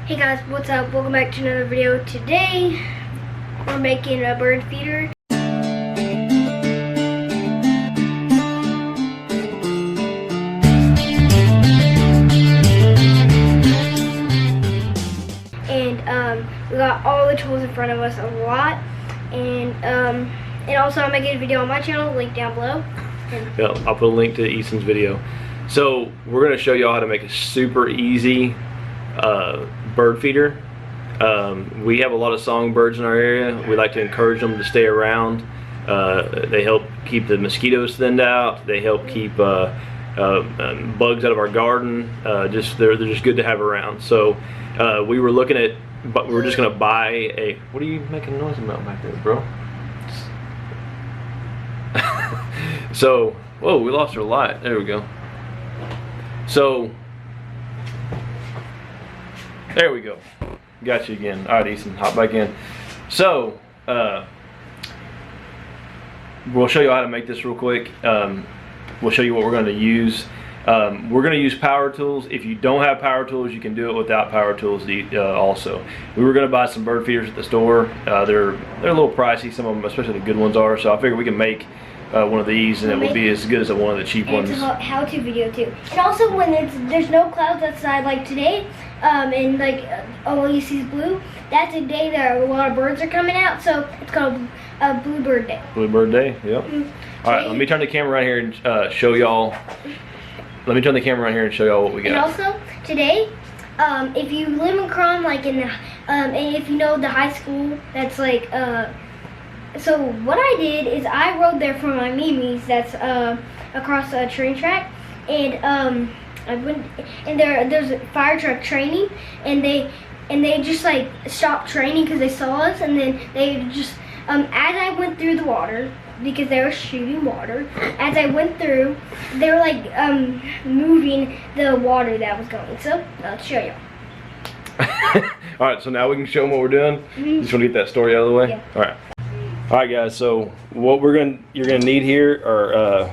Hey guys, what's up? Welcome back to another video. Today, we're making a bird feeder. And we got all the tools in front of us, a lot. And also I'm making a video on my channel, link down below. Yeah, I'll put a link to Easton's video. So we're going to show y'all how to make a super easy bird feeder. We have a lot of songbirds in our area. We like to encourage them to stay around. They help keep the mosquitoes thinned out. They help keep bugs out of our garden. They're just good to have around. So we were looking at, but we were just going to buy a. What are you making noise about back there, bro? So, whoa, we lost our light. There we go. So, there we go. Got you again. All right, Easton, hop back in. So, we'll show you how to make this real quick. We'll show you what we're going to use. We're going to use power tools. If you don't have power tools, you can do it without power tools also. We were going to buy some bird feeders at the store. They're a little pricey, some of them, especially the good ones are. So I figured we can make one of these, and it will be as good as one of the cheap ones. It's a how-to video too. And also, when there's no clouds outside, like today, and like all you see is blue, that's a day that a lot of birds are coming out. So it's called Bluebird Day. Bluebird Day. Yep. All right, let me turn the camera right here and show y'all. Let me turn the camera right here and show y'all what we got. And also today, if you live in Crom, like in the, and if you know the high school, that's like so what I did is I rode there for my Mimi's that's across a train track, and I went, and there's a fire truck training, and they just like stopped training because they saw us, and then they just as I went through the water, because they were shooting water, as I went through, they were like moving the water that was going. So I'll show you. All right, so now we can show them what we're doing. You just want to get that story out of the way? Yeah. All right, guys. So what you're gonna need here are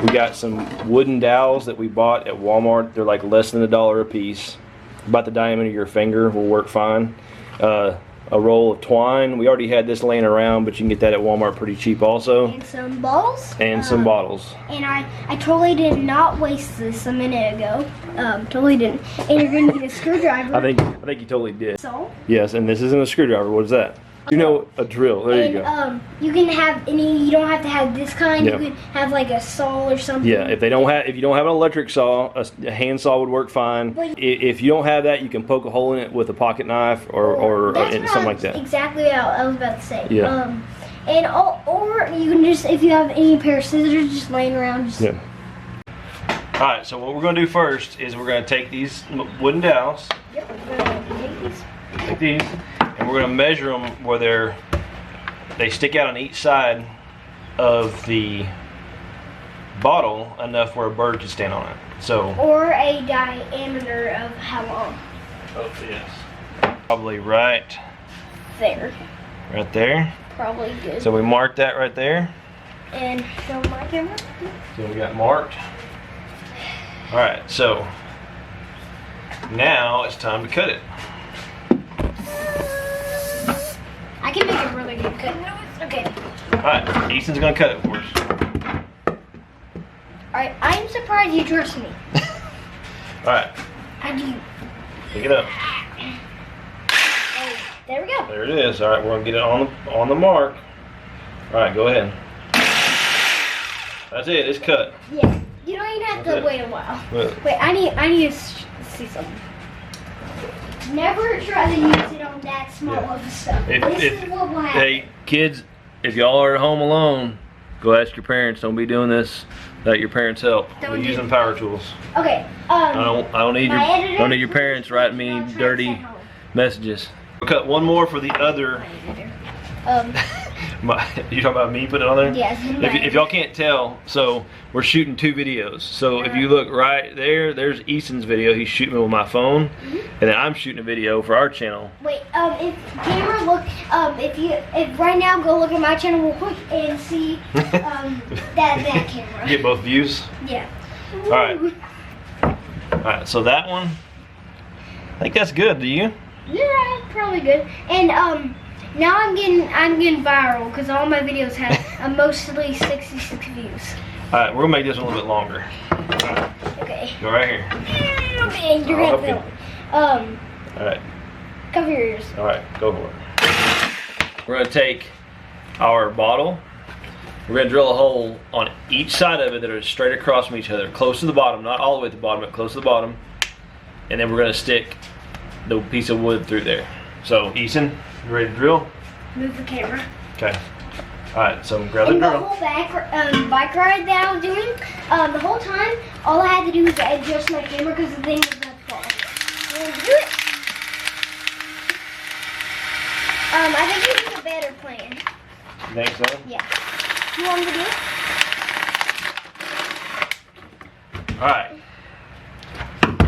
we got some wooden dowels that we bought at Walmart. They're like less than $1 a piece. About the diameter of your finger will work fine. A roll of twine. We already had this laying around, but you can get that at Walmart pretty cheap also. And some bottles. And some bottles. And I totally did not waste this a minute ago. Totally didn't. And you're gonna need a screwdriver. I think you totally did. So. Yes, and this isn't a screwdriver. What is that? You know, a drill. There you go. You can have any. You don't have to have this kind. Yep. You can have like a saw or something. Yeah, if you don't have an electric saw, a hand saw would work fine. But if you don't have that, you can poke a hole in it with a pocket knife or something like that. Exactly what I was about to say. Yeah. Or you can just, if you have any pair of scissors just laying around. Just yeah. All right. So what we're going to do first is we're going to take these wooden dowels. Yep. We're going to take these. Take these. And we're going to measure them where they stick out on each side of the bottle enough where a bird can stand on it. So. Or a diameter of how long? Oh yes. Probably right there. Right there. Probably good. So we marked that right there. And show my camera. So we got marked. All right. So now it's time to cut it. I can make a really good cut. No, it's okay. Alright, Easton's gonna cut it for us. Alright, I'm surprised you trust me. Alright. How do you? Pick it up. Oh, there we go. There it is. Alright, we're gonna get it on the mark. Alright, go ahead. That's it, it's cut. Yeah. You don't even have to wait a while. Look. Wait, I need to see something. Never try to use it on that small of stuff. This is what will happen. Hey, kids, if y'all are at home alone, go ask your parents. Don't be doing this without your parents' help. Be using power tools. Okay. I don't need your parents writing me dirty messages. We'll cut one more for the other. You talking about me putting it on there? Yes. If y'all can't tell, so we're shooting 2 videos. So if you look right there, there's Easton's video. He's shooting me with my phone, and then I'm shooting a video for our channel. Wait, if camera look, if right now go look at my channel real quick and see that camera. Get both views. Yeah. All right. All right. So that one, I think that's good. Do you? Yeah, probably good. And now I'm getting viral because all my videos have mostly 66 views. All right, we're gonna make this one a little bit longer. All right. Okay. Go right here. Okay, you're I'll gonna help film. All right. Cover your ears. All right, go for it. We're gonna take our bottle. We're gonna drill a hole on each side of it that are straight across from each other, close to the bottom, not all the way at the bottom, but close to the bottom. And then we're gonna stick the piece of wood through there. So, Easton, you ready to drill? Move the camera. Okay. All right, so grab the And the drill. whole bike ride that I was doing, the whole time, all I had to do was adjust my camera because the thing was about to fall. I'm gonna do it. I think this is a better plan. You think so? Yeah. You want me to do it? All right.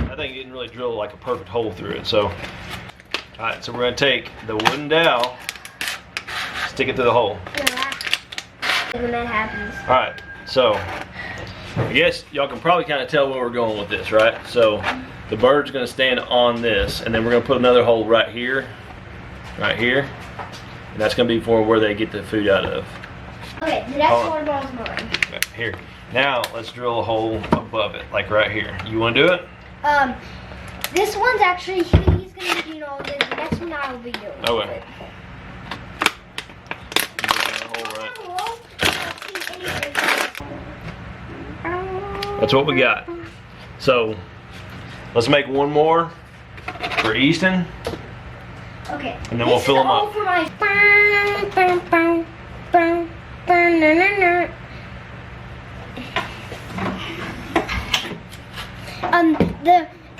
I think you didn't really drill like a perfect hole through it. So, all right. So we're gonna take the wooden dowel, stick it through the hole. When that happens. All right. So, I guess y'all can probably kind of tell where we're going with this, right? So, the bird's gonna stand on this, and then we're gonna put another hole right here, and that's gonna be for where they get the food out of. Okay, the next water ball's mine. Okay, here. Now let's drill a hole above it, like right here. You want to do it? This one's actually he's gonna be doing all this. The next one I will be doing. Okay. That's what we got. So let's make one more for Easton. Okay. And then we'll fill them up. For my...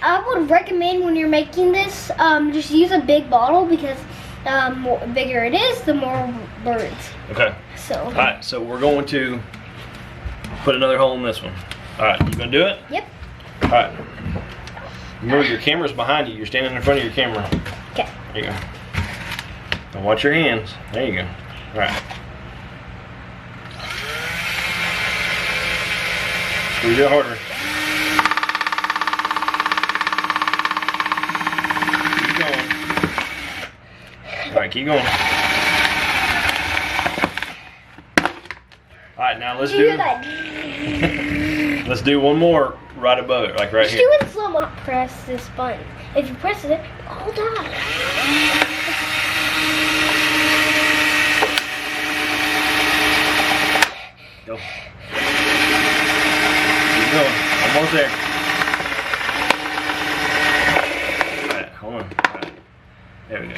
I would recommend when you're making this, just use a big bottle because the bigger it is, the more birds. Okay. So. All right. So we're going to put another hole in this one. All right. You gonna do it? Yep. All right. Remember, your camera's behind you. You're standing in front of your camera. Okay. There you go. Now watch your hands. There you go. All right. Squeeze it harder. Keep going. All right, keep going. All right, now let's do. Let's do one more right above it, like right here. Just do it slow mo. Press this button. If you press it, hold on. Go. Keep going. Almost there. All right, hold on. All right. There we go.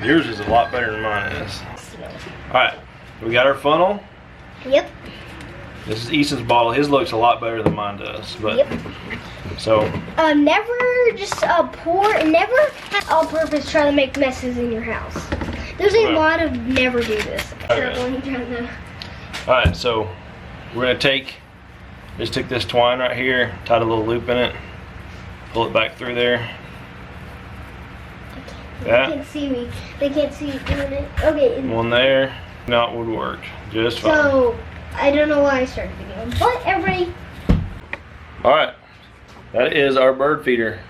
Yours is a lot better than mine is. All right, we got our funnel. Yep. This is Easton's bottle. His looks a lot better than mine does. But Yep. so. Never just never all-purpose try to make messes in your house. There's a lot of never do this. Okay. All right, so we're gonna take this twine right here, tied a little loop in it, pull it back through there. They can't see me. They can't see you doing it. Okay. One there. That would work just fine. So I don't know why I started the video, but everybody. All right, that is our bird feeder.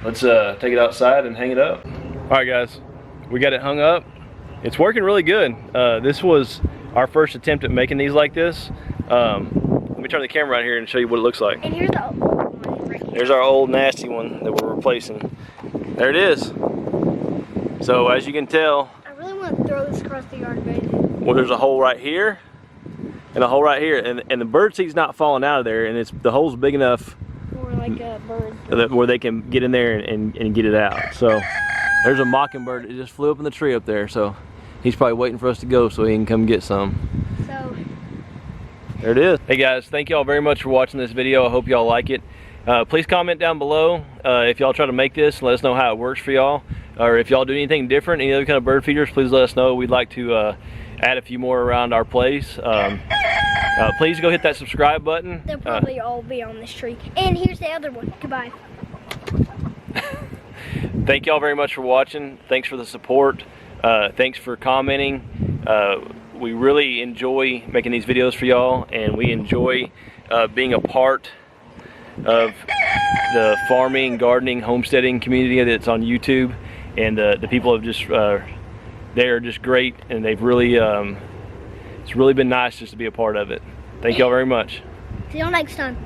Let's take it outside and hang it up. All right, guys, we got it hung up. It's working really good. This was our first attempt at making these like this. Let me turn the camera right here and show you what it looks like. And here's the old one right here. There's our old nasty one that we're replacing. There it is. So as you can tell, I really want to throw this across the yard, but well, there's a hole right here and a hole right here, and the bird seed's not falling out of there, and the hole's big enough more like a bird where they can get in there and get it out. So there's a mockingbird that just flew up in the tree up there, so he's probably waiting for us to go so he can come get some. So there it is. Hey guys, thank y'all very much for watching this video. I hope y'all like it. Please comment down below if y'all try to make this. Let us know how it works for y'all, or if y'all do anything different, any other kind of bird feeders, please let us know. We'd like to add a few more around our place. Please go hit that subscribe button. they'll probably all be on this tree. And here's the other one. Goodbye. Thank y'all very much for watching. Thanks for the support. Thanks for commenting. we really enjoy making these videos for y'all, and we enjoy being a part of the farming, gardening, homesteading community that's on YouTube. And the people have just, they're just great, and they've really, it's really been nice just to be a part of it. Thank y'all very much. See y'all next time.